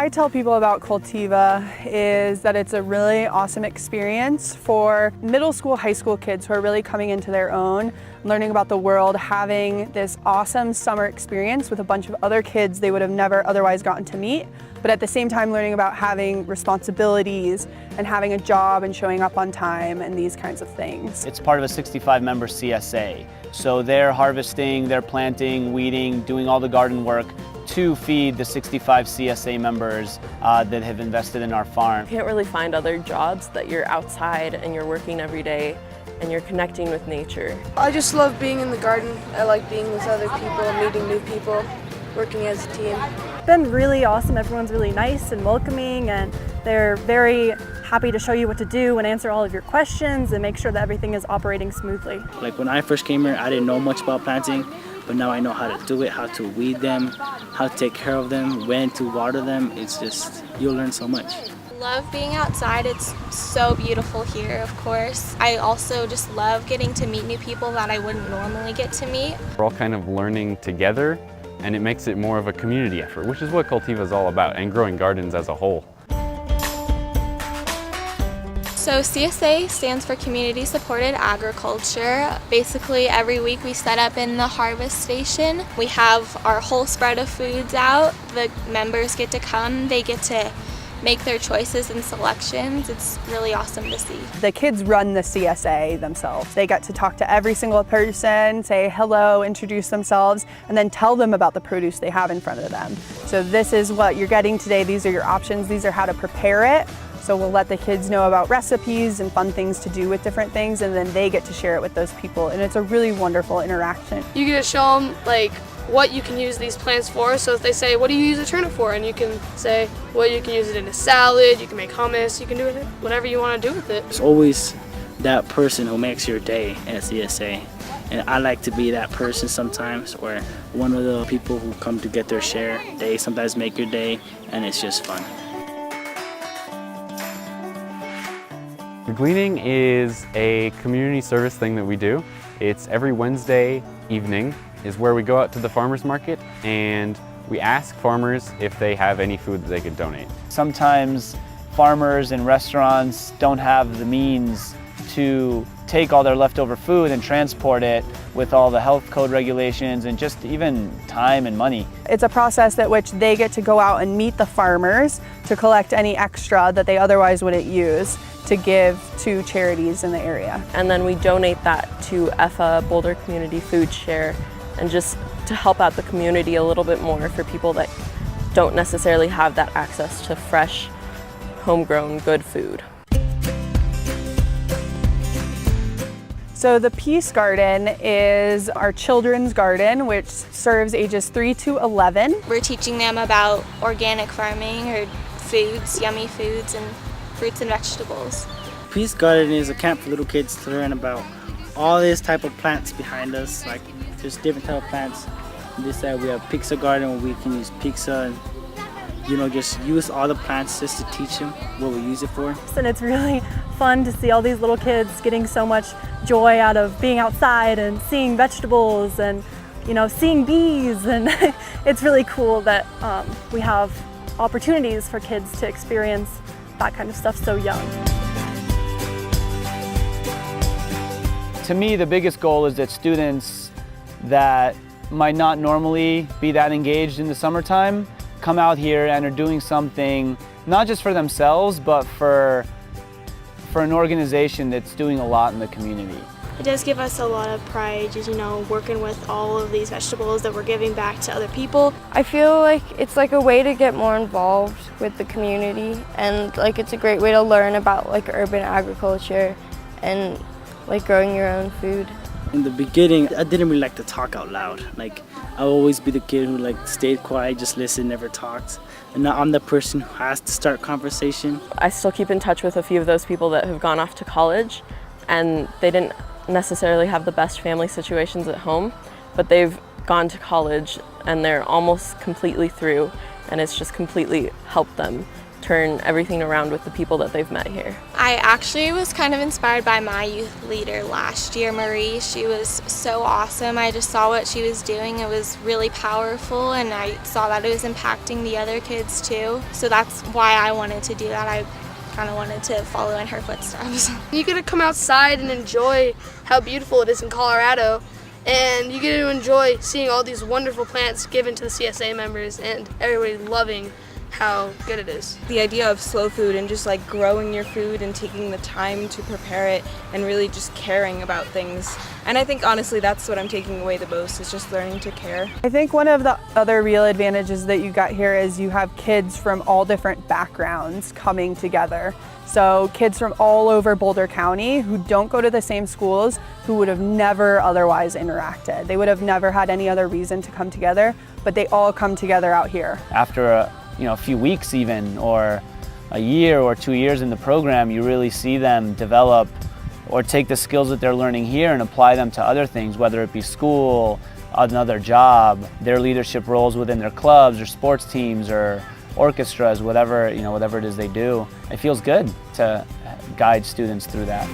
I tell people about Cultiva is that it's a really awesome experience for middle school, high school kids who are really coming into their own, learning about the world, having this awesome summer experience with a bunch of other kids they would have never otherwise gotten to meet, but at the same time learning about having responsibilities and having a job and showing up on time and these kinds of things. It's part of a 65-member CSA. So they're harvesting, they're planting, weeding, doing all the garden work to feed the 65 CSA members that have invested in our farm. You can't really find other jobs that you're outside and you're working every day and you're connecting with nature. I just love being in the garden. I like being with other people, meeting new people, working as a team. It's been really awesome. Everyone's really nice and welcoming, and they're very happy to show you what to do and answer all of your questions and make sure that everything is operating smoothly. Like when I first came here, I didn't know much about planting, but now I know how to do it, how to weed them, how to take care of them, when to water them. It's just, you'll learn so much. Love being outside. It's so beautiful here, of course. I also just love getting to meet new people that I wouldn't normally get to meet. We're all kind of learning together, and it makes it more of a community effort, which is what Cultiva is all about, and Growing Gardens as a whole. So CSA stands for Community Supported Agriculture. Basically every week we set up in the harvest station. We have our whole spread of foods out. The members get to come, they get to make their choices and selections. It's really awesome to see. The kids run the CSA themselves. They get to talk to every single person, say hello, introduce themselves, and then tell them about the produce they have in front of them. So this is what you're getting today. These are your options. These are how to prepare it. So we'll let the kids know about recipes and fun things to do with different things, and then they get to share it with those people. And it's a really wonderful interaction. You get to show them what you can use these plants for. So if they say, what do you use a turnip for? And you can say, well, you can use it in a salad, you can make hummus, you can do it whatever you want to do with it. There's always that person who makes your day at CSA. And I like to be that person sometimes, or one of the people who come to get their share. They sometimes make your day, and it's just fun. The Gleaning is a community service thing that we do. It's every Wednesday evening is where we go out to the farmers market and we ask farmers if they have any food that they could donate. Sometimes farmers and restaurants don't have the means to take all their leftover food and transport it with all the health code regulations and just even time and money. It's a process at which they get to go out and meet the farmers to collect any extra that they otherwise wouldn't use to give to charities in the area. And then we donate that to EFA, Boulder Community Food Share, and just to help out the community a little bit more for people that don't necessarily have that access to fresh, homegrown, good food. So the Peace Garden is our children's garden, which serves ages 3 to 11. We're teaching them about organic farming or foods, yummy foods, and fruits and vegetables. Peace Garden is a camp for little kids to learn about all these type of plants behind us, like there's different type of plants. On this side we have pizza garden where we can use pizza and just use all the plants just to teach them what we use it for. And it's really fun to see all these little kids getting so much joy out of being outside and seeing vegetables and seeing bees, and it's really cool that we have opportunities for kids to experience that kind of stuff so young. To me, the biggest goal is that students that might not normally be that engaged in the summertime come out here and are doing something not just for themselves, but for an organization that's doing a lot in the community. It does give us a lot of pride, just working with all of these vegetables that we're giving back to other people. I feel like it's a way to get more involved with the community, and it's a great way to learn about urban agriculture and growing your own food. In the beginning, I didn't really like to talk out loud. I would always be the kid who stayed quiet, just listened, never talked. And now I'm the person who has to start conversation. I still keep in touch with a few of those people that have gone off to college, and they didn't necessarily have the best family situations at home, but they've gone to college and they're almost completely through, and it's just completely helped them turn everything around with the people that they've met here. I actually was kind of inspired by my youth leader last year, Marie. She was so awesome. I just saw what she was doing. It was really powerful, and I saw that it was impacting the other kids too. So that's why I wanted to do that. I kind of wanted to follow in her footsteps. You get to come outside and enjoy how beautiful it is in Colorado, and you get to enjoy seeing all these wonderful plants given to the CSA members and everybody loving how good it is. The idea of slow food and just like growing your food and taking the time to prepare it and really just caring about things. And I think honestly that's what I'm taking away the most, is just learning to care. I think one of the other real advantages that you got here is you have kids from all different backgrounds coming together. So kids from all over Boulder County who don't go to the same schools, who would have never otherwise interacted. They would have never had any other reason to come together, but they all come together out here. After a few weeks even, or a year or 2 years in the program, you really see them develop or take the skills that they're learning here and apply them to other things, whether it be school, another job, their leadership roles within their clubs or sports teams or orchestras, whatever it is they do. It feels good to guide students through that.